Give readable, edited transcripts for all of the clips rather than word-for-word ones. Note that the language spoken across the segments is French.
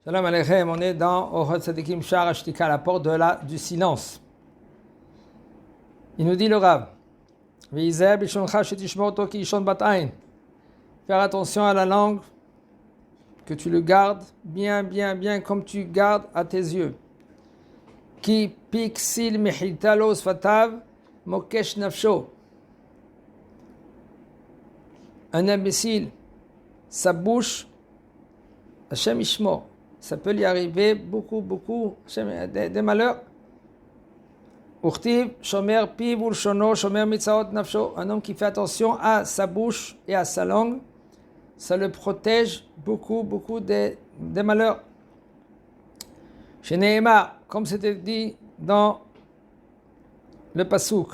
Shalom Aleichem, on est dans Orhot Tzadikim Shar Ashtika, la porte du silence. Il nous dit le Rav, Veizer bishoncha shetishmor oto ki ishon bat ain. Faire attention à la langue, que tu le gardes bien comme tu gardes à tes yeux. Ki piksil mechitalo sfatav mokesh nafsho. Un imbécile, sa bouche, Hashem Ishmor. Ça peut lui arriver beaucoup, des malheurs. Urtiv, shomer piv ulshono, shomer mitzaot nafsho. Un homme qui fait attention à sa bouche et à sa langue, ça le protège beaucoup des malheurs. Chez Nehemar, comme c'était dit dans le Pasuk,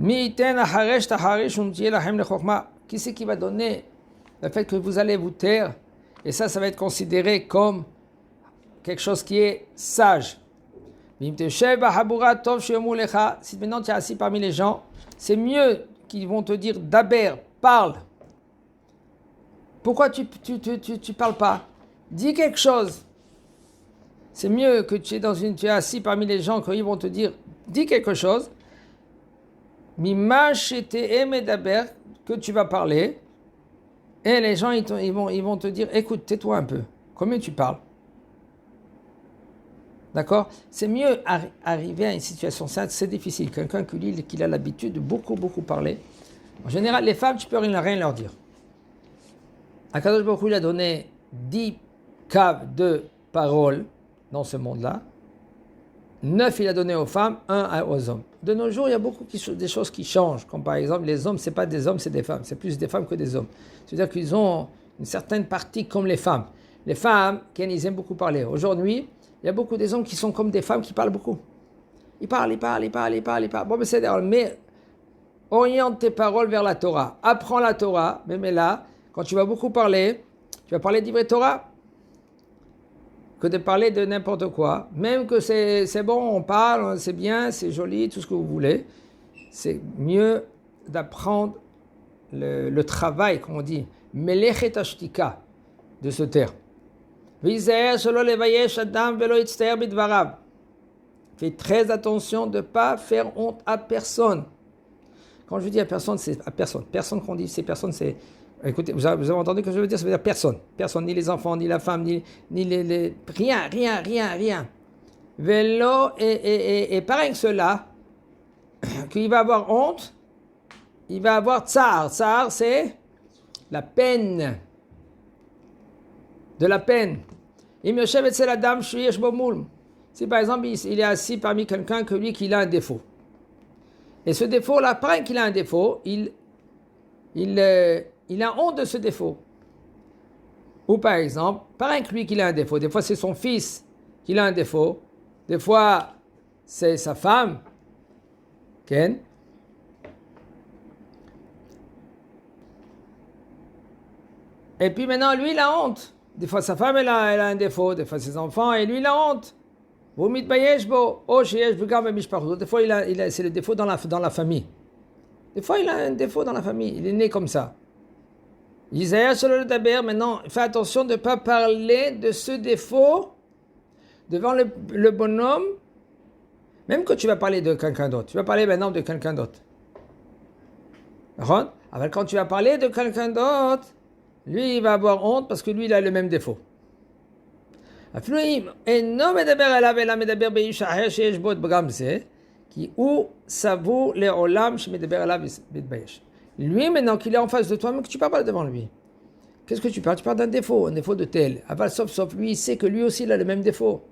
Mi iten acharesh tacharish untiye lachem lechokma. Qui c'est qui va donner le fait que vous allez vous taire? Et ça va être considéré comme quelque chose qui est sage. Si maintenant tu es assis parmi les gens, c'est mieux qu'ils vont te dire Daber, parle. Pourquoi tu parles pas? Dis quelque chose. C'est mieux que tu es assis parmi les gens qu'ils vont te dire dis quelque chose. Que tu vas parler. Et les gens, ils vont te dire, écoute, tais-toi un peu. Combien tu parles? D'accord? C'est mieux arriver à une situation simple, c'est difficile. Quelqu'un qui a l'habitude de beaucoup parler. En général, les femmes, tu peux rien leur dire. Akadosh Baruch Hu, il a donné 10 caves de paroles dans ce monde-là. 9, il a donné aux femmes, 1 aux hommes. De nos jours, il y a beaucoup des choses qui changent. Comme par exemple, les hommes, ce n'est pas des hommes, c'est des femmes. C'est plus des femmes que des hommes. C'est-à-dire qu'ils ont une certaine partie comme les femmes. Les femmes, ils aiment beaucoup parler. Aujourd'hui, il y a beaucoup des hommes qui sont comme des femmes qui parlent beaucoup. Ils parlent. Bon, mais c'est d'accord. Mais oriente tes paroles vers la Torah. Apprends la Torah. Mais là, quand tu vas beaucoup parler, tu vas parler d'Ivrei Torah. Que de parler de n'importe quoi, même que c'est bon, on parle, c'est bien, c'est joli, tout ce que vous voulez, c'est mieux d'apprendre le travail, comme on dit, melechet ashtika, de se taire. Fais très attention de ne pas faire honte à personne. Quand je dis à personne, c'est à personne. Personne qu'on dit, c'est personne, c'est... Écoutez, vous avez entendu ce que je veux dire? Ça veut dire personne. Personne, ni les enfants, ni la femme, ni les... Rien. Vélo, et pareil que cela, qu'il va avoir honte, il va avoir tsar. Tsar, c'est la peine. De la peine. Si par exemple, il est assis parmi quelqu'un que lui, qu'il a un défaut. Et ce défaut-là, pareil qu'il a un défaut, il a honte de ce défaut. Ou par exemple, pareil que lui qu'il a un défaut. Des fois, c'est son fils qui a un défaut. Des fois, c'est sa femme. Ken. Et puis maintenant, lui, il a honte. Des fois, sa femme, elle a un défaut. Des fois, ses enfants, et lui, il a honte. Des fois, c'est le défaut dans la famille. Des fois, il a un défaut dans la famille. Il est né comme ça. Isaïe sur Daber, maintenant, fais attention de ne pas parler de ce défaut devant le bonhomme, même que tu vas parler de quelqu'un d'autre. Tu vas parler maintenant de quelqu'un d'autre. Alors, quand tu vas parler de quelqu'un d'autre, lui, il va avoir honte parce que lui, il a le même défaut. Lui, maintenant qu'il est en face de toi, mais que tu ne parles pas devant lui. Qu'est-ce que tu parles? Tu parles d'un défaut, un défaut de tel. Sauf lui, il sait que lui aussi, il a le même défaut.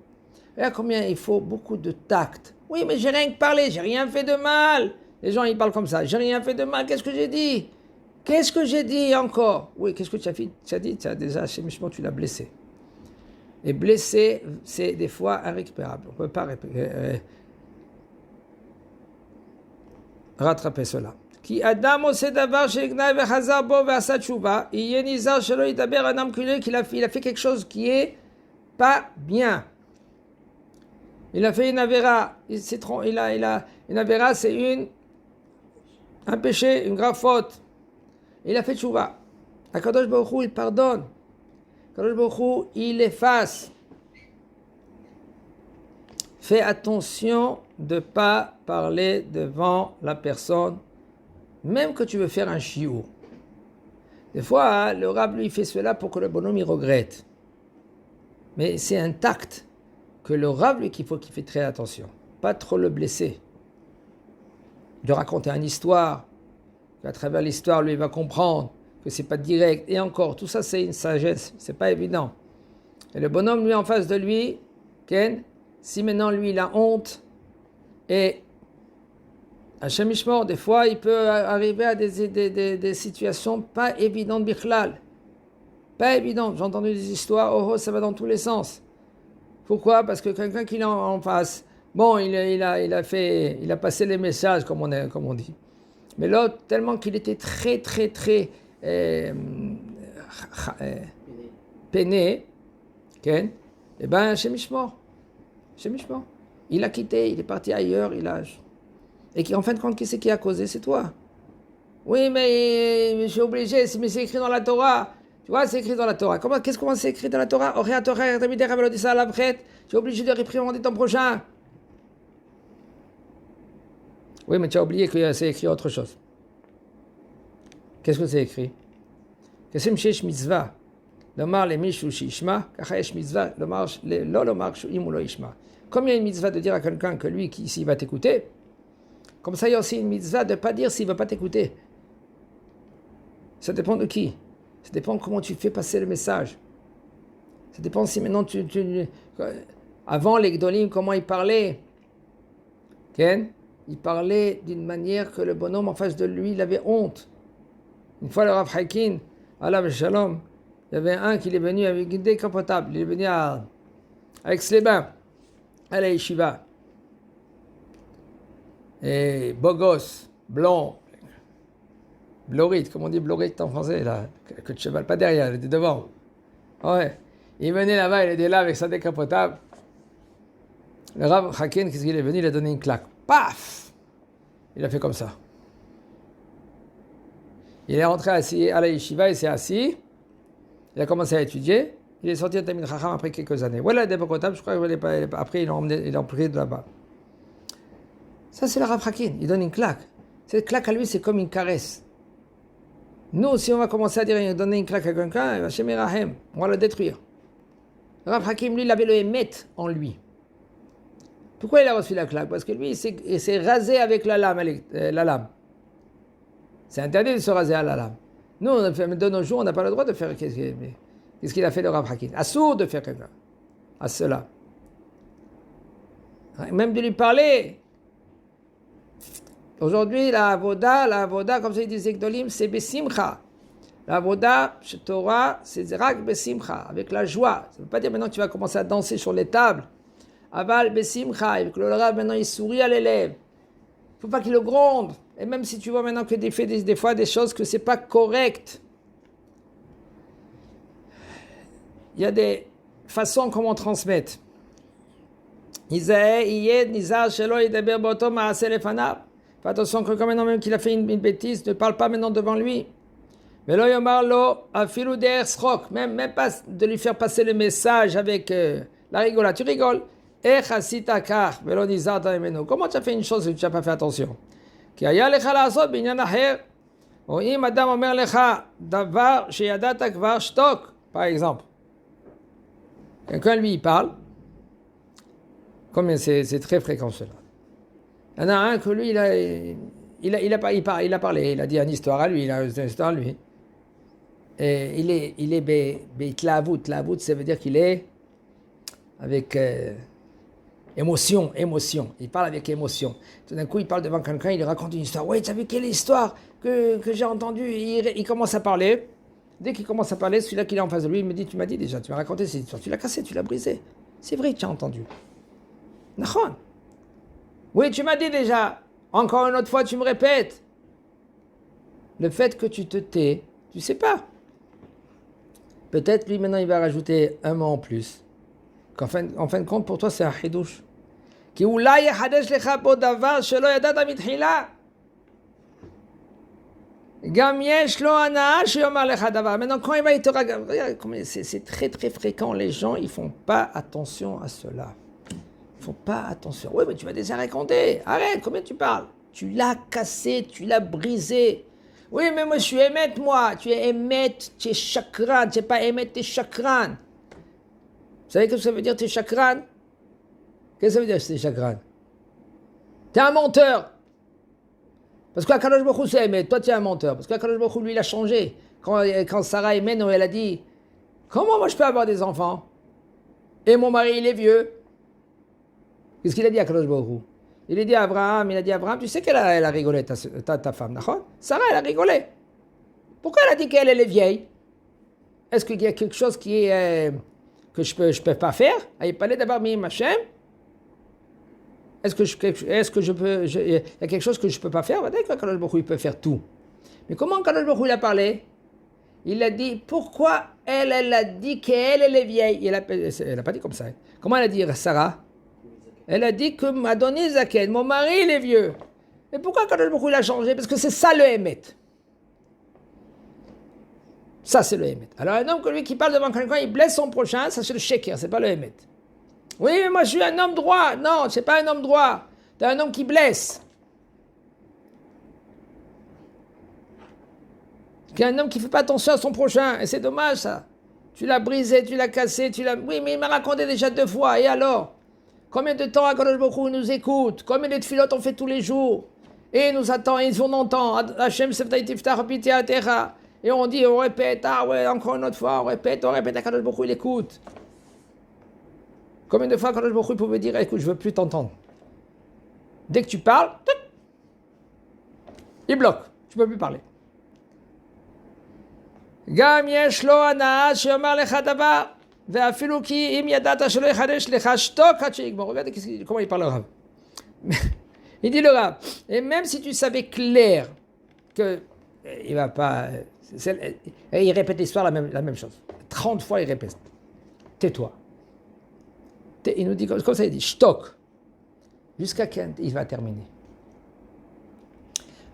Regarde combien il faut beaucoup de tact. Oui, mais j'ai rien que parlé, j'ai rien fait de mal. Les gens, ils parlent comme ça. J'ai rien fait de mal, qu'est-ce que j'ai dit? Qu'est-ce que j'ai dit encore? Oui, qu'est-ce que tu as fait? Tu as dit, tu l'as blessé. Et blessé, c'est des fois irrécupérable. On ne peut pas rattraper cela. Qui Adam ose davar shegna vechazar bo ve'asa tshuva, yeh nizar shelo yidaber adam qu'il a fait quelque chose qui est pas bien. Il a fait une avéra, il a une avéra, c'est un péché, une grave faute. Il a fait tshuva. Akadosh Baruch Hu, il pardonne. Kadosh Baruch Hu, il efface. Fais attention de ne pas parler devant la personne, même que tu veux faire un shiur. Des fois, le Rav lui fait cela pour que le bonhomme il regrette. Mais c'est un tact que le Rav lui qu'il faut qu'il fait très attention. Pas trop le blesser. De raconter une histoire, qu'à travers l'histoire, lui il va comprendre que c'est pas direct. Et encore, tout ça c'est une sagesse, c'est pas évident. Et le bonhomme lui en face de lui, Ken, si maintenant lui il a honte, et Hachem Yishmor, des fois il peut arriver à des situations pas évidentes bichlal. Pas évidentes. J'ai entendu des histoires, oh ça va dans tous les sens. Pourquoi? Parce que quelqu'un qui est en face, bon il a passé les messages comme on dit. Mais l'autre, tellement qu'il était très peiné, Ken, et ben Hachem Yishmor. Il a quitté, il est parti ailleurs, et qui en fin de compte, qui c'est qui a causé? C'est toi. Oui, mais je suis obligé, mais c'est écrit dans la Torah. Tu vois, c'est écrit dans la Torah. Qu'est-ce qu'on c'est écrit dans la Torah? Tu es obligé de réprimander ton prochain. Oui, mais tu as oublié que c'est écrit autre chose. Qu'est-ce que c'est écrit? Qu'est-ce que c'est mitzvah? Lomar le mishu shishma, kachayesh mitzvah, lomar lo lomar shuim ou lo ishma. Comme il y a une mitzvah de dire à quelqu'un que lui, s'il va t'écouter, comme ça il y a aussi une mitzvah de ne pas dire s'il ne va pas t'écouter. Ça dépend de qui? Ça dépend comment tu fais passer le message. Ça dépend si maintenant avant les Gdolim, comment ils parlaient. Ken? Il parlait d'une manière que le bonhomme en face de lui, il avait honte. Une fois le Rav Hakin, Allah Shalom, il y avait un qui est venu avec une décapotable. Il est venu avec les bains à la yeshiva. Et beau gosse, blond, blorite, comme on dit blorite en français, là, que tu ne chevales pas derrière, il était devant. Ouais. Il venait là-bas, il était là avec sa décapotable. Le Rav Hakin, qu'est-ce qu'il est venu? Il a donné une claque. Paf! Il a fait comme ça. Il est rentré assis à la yeshiva, il s'est assis. Il a commencé à étudier. Il est sorti de Talmid Chacham après quelques années. Voilà, des Bokotab, je crois qu'après, il l'a pris de là-bas. Ça, c'est le Rav Hakin. Il donne une claque. Cette claque à lui, c'est comme une caresse. Nous, si on va commencer à dire donner une claque à quelqu'un, on va le détruire. Le Rav Hakim, lui, il avait le émet en lui. Pourquoi il a reçu la claque? Parce que lui, il s'est rasé avec la lame. C'est interdit de se raser à la lame. Nous, de nos jours, on n'a pas le droit de faire. Qu'est-ce qu'il a fait le Rav Hakim? Assourd de faire quelqu'un. À cela. Même de lui parler. Aujourd'hui, la avoda, comme ça ils disent Gdolim, c'est besimcha. La avoda, chez Torah, c'est rak besimcha, avec la joie. Ça ne veut pas dire maintenant que tu vas commencer à danser sur les tables. Aval besimcha, et que le Rav maintenant il sourit à l'élève. Il ne faut pas qu'il le gronde. Et même si tu vois maintenant que fait des fois des choses que c'est pas correct. Il y a des façons comment transmettre. Fais attention que quand maintenant même qu'il a fait une bêtise, ne parle pas maintenant devant lui. Mais là, même pas de lui faire passer le message avec la rigolade. Tu rigoles. Comment tu as fait une chose et tu n'as pas fait attention? Par exemple, quelqu'un lui parle, comme c'est très fréquent cela. Il y en a un que lui, il a parlé, il a dit une histoire à lui, il a une histoire à lui. Et il est beitlavut, ça veut dire qu'il est avec émotion. Il parle avec émotion. Tout d'un coup, il parle devant quelqu'un, il lui raconte une histoire. Ouais, tu as vu quelle histoire que j'ai entendue? Il commence à parler. Dès qu'il commence à parler, celui-là qui est en face de lui, il me dit, tu m'as dit déjà, tu m'as raconté cette histoire, tu l'as cassée, tu l'as brisée. C'est vrai que tu as entendu. Nachon. Oui, tu m'as dit déjà. Encore une autre fois, tu me répètes. Le fait que tu te tais, tu sais pas. Peut-être lui maintenant il va rajouter un mot en plus. En fin de compte, pour toi c'est un chidouche. Qui Gam yesh lo hana she'omar lecha davar. Maintenant, quand il va te regarder, c'est très très fréquent, les gens, ils font pas attention à cela. Ils font pas attention. Oui, mais tu vas déjà raconter. Arrête, combien tu parles? Tu l'as cassé, tu l'as brisé. Oui, mais moi, je suis émet, moi. Tu es émet, tu es chakran. Tu n'es pas émet, tu es chakran. Vous savez ce que ça veut dire, tu es chakran? Qu'est-ce que ça veut dire, tu es chakran? Tu es un menteur. Parce qu'Akadosh Baruch Hu, c'est émet. Toi, tu es un menteur. Parce qu'Akadosh Baruch Hu, lui, il a changé. Quand Sarah aimait, elle a dit, comment moi, je peux avoir des enfants? Et mon mari, il est vieux. Qu'est-ce qu'il a dit à Akadosh Baruch Hu? Il a dit à Abraham, tu sais qu'elle a rigolé, ta femme, d'accord? Sarah, elle a rigolé. Pourquoi elle a dit qu'elle est vieille? Est-ce qu'il y a quelque chose que je peux pas faire? Il parlait d'abord Mim Hashem. Est-ce que je peux, il y a quelque chose que je peux pas faire? Peut-être qu'Akadosh Baruch Hu, il peut faire tout. Mais comment Akadosh Baruch Hu, il a parlé? Il a dit, pourquoi elle a dit qu'elle est vieille? Elle a pas dit comme ça. Comment elle a dit, Sarah? Elle a dit que m'a donné Zaken, mon mari il est vieux. Mais pourquoi Kadosh Baruch Hu il a changé? Parce que c'est ça le Hémet. Ça c'est le Hémet. Alors un homme que lui qui parle devant quelqu'un, il blesse son prochain, ça c'est le Sheker, c'est pas le Hémet. Oui, mais moi je suis un homme droit. Non, c'est pas un homme droit. T'es un homme qui blesse. C'est un homme qui fait pas attention à son prochain. Et c'est dommage ça. Tu l'as brisé, tu l'as cassé, Oui, mais il m'a raconté déjà 2 fois. Et alors? Combien de temps Akadosh Baruch Hu nous écoute? Combien de tfilotes on fait tous les jours? Et il nous attend, et on entend. Hashem Seftaï Tiftach Piti Atecha. Et on dit, on répète, ah ouais, encore une autre fois, on répète, Akadosh Baruch Hu il écoute. Combien de fois Akadosh Baruch Hu pouvait dire, écoute, je veux plus t'entendre. Dès que tu parles, il bloque, tu peux plus parler. Gam yesh lo hana she'omar lecha davar. Regardez comment il parle le Rav. Il dit le Rav, et même si tu savais clair que il va pas, il répète l'histoire la même chose. 30 fois il répète. Tais-toi. Il nous dit comme ça, il dit shtok. Jusqu'à quand il va terminer.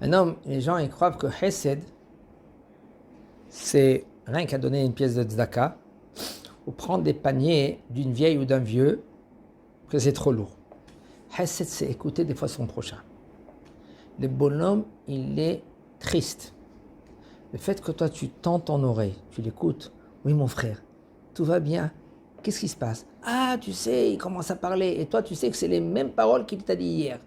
Un homme, les gens ils croient que Hesed, c'est rien qu'à donner une pièce de tzedaka, ou prendre des paniers d'une vieille ou d'un vieux, que c'est trop lourd. Hesed, c'est écouter des fois son prochain. Le bonhomme, il est triste. Le fait que toi, tu tends ton oreille, tu l'écoutes. Oui, mon frère, tout va bien. Qu'est-ce qui se passe? Ah, tu sais, il commence à parler. Et toi, tu sais que c'est les mêmes paroles qu'il t'a dit hier.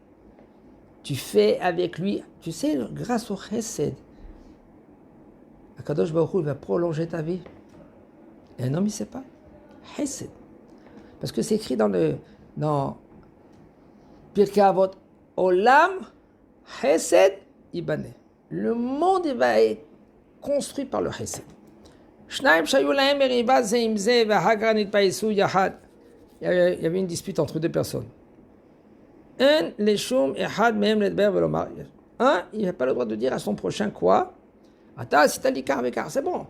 Tu fais avec lui, tu sais, grâce au Hesed, Akadosh Baruch Hu va prolonger ta vie. Et un homme, il ne sait pas. Hesed. Parce que c'est écrit dans Pirkei Avot, Olam Hesed Ibane. Le monde il va être construit par le Hesed. Shnaim shayu lahem meriva ze im ze v'hagra nitpayesu yahad. Il y avait une dispute entre 2 personnes. Un leshum ehad mehem ledber velomar. Un, il n'a pas le droit de dire à son prochain quoi? Ata sitalikar vekar, c'est bon.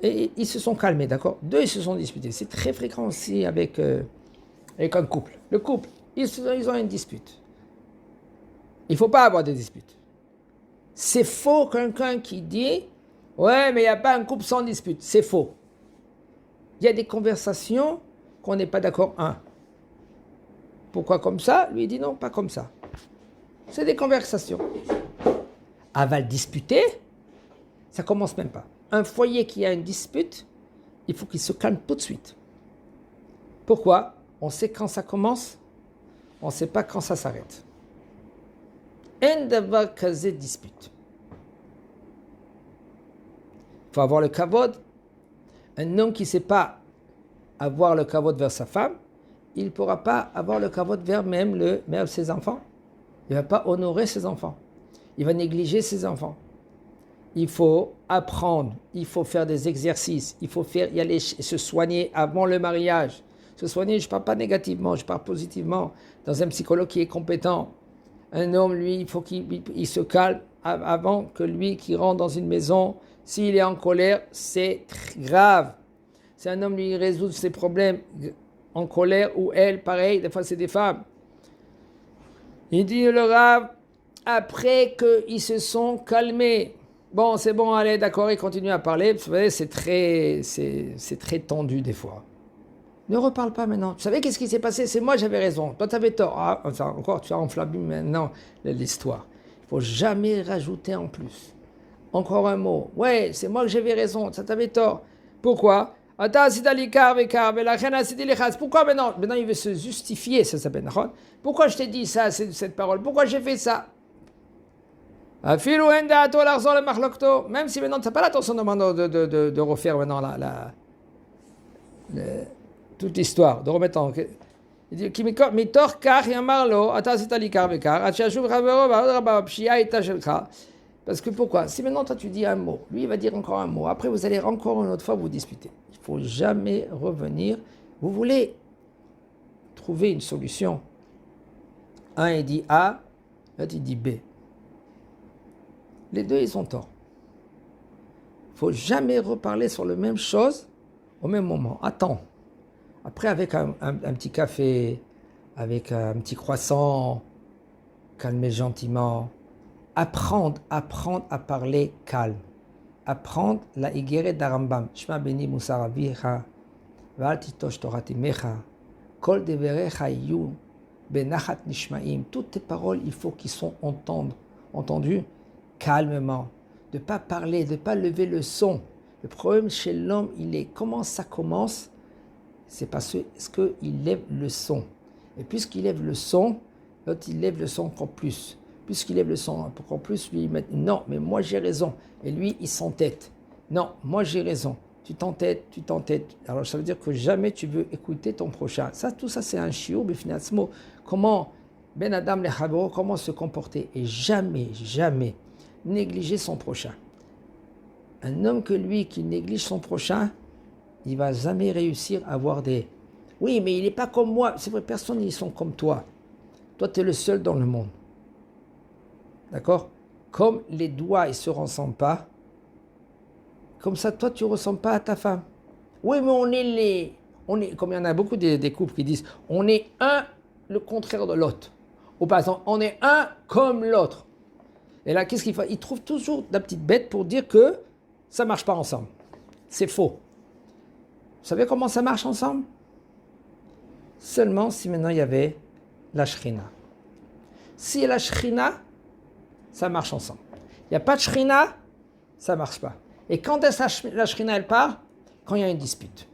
Et ils se sont calmés, d'accord? 2, ils se sont disputés. C'est très fréquent aussi avec un couple. Le couple, ils ont une dispute. Il ne faut pas avoir de dispute. C'est faux quelqu'un qui dit « Ouais, mais il n'y a pas un couple sans dispute. » C'est faux. Il y a des conversations qu'on n'est pas d'accord. Pourquoi comme ça? Lui, il dit non, pas comme ça. C'est des conversations. Va le disputer, ça commence même pas. Un foyer qui a une dispute, il faut qu'il se calme tout de suite. Pourquoi? On sait quand ça commence, on ne sait pas quand ça s'arrête. En davar kazé dispute. Il faut avoir le kavod. Un homme qui ne sait pas avoir le kavod vers sa femme, il ne pourra pas avoir le kavod vers même ses enfants. Il ne va pas honorer ses enfants. Il va négliger ses enfants. Il faut apprendre, il faut faire des exercices, il faut y aller se soigner avant le mariage. Se soigner, je ne parle pas négativement, je parle positivement. Dans un psychologue qui est compétent, un homme, lui, il faut qu'il se calme avant que lui qui rentre dans une maison, s'il est en colère, c'est très grave. C'est un homme, lui, il résout ses problèmes en colère, ou elle, pareil, des fois c'est des femmes. Il dit le Rav, après qu'ils se sont calmés, Bon, c'est bon, allez, d'accord, il continue à parler. Vous savez, c'est très tendu des fois. Ne reparle pas maintenant. Tu savais qu'est-ce qui s'est passé? C'est moi, j'avais raison. Toi, tu avais tort. Ah, enfin, encore, tu as enflammé maintenant l'histoire. Il ne faut jamais rajouter en plus. Encore un mot. Ouais, c'est moi que j'avais raison. Ça t'avait tort. Pourquoi? Pourquoi maintenant? Maintenant, il veut se justifier, ça s'appelle. Pourquoi je t'ai dit ça, cette parole? Pourquoi j'ai fait ça? Même si maintenant, tu n'as pas l'intention de refaire maintenant toute l'histoire, de remettre en... Il dit, parce que pourquoi? Si maintenant toi tu dis un mot, lui il va dire encore un mot, après vous allez encore une autre fois vous disputer. Il ne faut jamais revenir. Vous voulez trouver une solution. Un il dit A, l'autre il dit B. Les deux ils ont tort. Il ne faut jamais reparler sur la même chose au même moment. Attends. Après avec un petit café, avec un petit croissant, calmez gentiment. Apprendre à parler calme. Apprendre la Igeret d'Arambam. Shma beni musar avicha, ve'al titosh Torah timecha, kol deverecha yu benachat nishmaim. Toutes tes paroles, il faut qu'ils sont entendues calmement. De ne pas parler, de ne pas lever le son. Le problème chez l'homme, il est comment ça commence? C'est parce qu'il lève le son. Et puisqu'il lève le son, l'autre il lève le son encore plus. Puisqu'il lève le son encore plus, lui il met non, mais moi j'ai raison. Et lui il s'entête. Non, moi j'ai raison. Tu t'entêtes. Alors ça veut dire que jamais tu veux écouter ton prochain. Ça, tout ça c'est un shiur, b'finatzmo. Comment Ben Adam le Chavero, comment se comporter et jamais négliger son prochain. Un homme que lui qui néglige son prochain, il va jamais réussir à avoir des... Oui, mais il n'est pas comme moi. C'est vrai, personne ils sont comme toi. Toi, tu es le seul dans le monde. D'accord? Comme les doigts, ils ne se ressemblent pas, comme ça, toi, tu ne ressembles pas à ta femme. Oui, mais comme il y en a beaucoup des couples qui disent, on est un le contraire de l'autre. Ou par exemple, on est un comme l'autre. Et là, qu'est-ce qu'il fait? Ils trouvent toujours la petite bête pour dire que ça ne marche pas ensemble. C'est faux. Vous savez comment ça marche ensemble? Seulement si maintenant il y avait la Shrina. Si la Shrina, ça marche ensemble. Il n'y a pas de Shrina, ça ne marche pas. Et quand la Shrina, elle part? Quand il y a une dispute.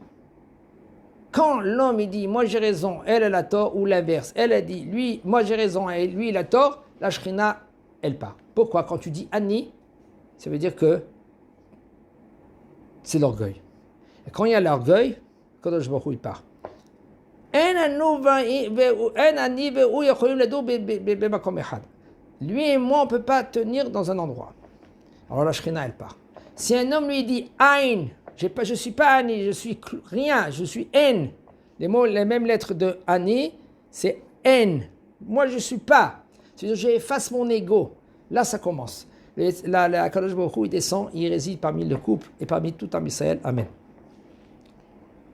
Quand l'homme, il dit, moi j'ai raison, elle a tort, ou l'inverse. Elle a dit, lui, moi j'ai raison, et lui, il a tort, la Shrina, elle part. Pourquoi? Quand tu dis Ani, ça veut dire que c'est l'orgueil. Et quand il y a l'orgueil, Kadosh Baruch Hu, il part. Lui et moi, on ne peut pas tenir dans un endroit. Alors la Shrina, elle part. Si un homme lui dit Ain, je ne suis pas Ani, je suis rien, je suis En. Les mêmes lettres de Ani, c'est En. Moi, je ne suis pas. C'est-à-dire, j'efface mon ego. Là, ça commence. La Kadosh Baruch Hu, il descend, il réside parmi le couple et parmi tout Am Israël. Amen.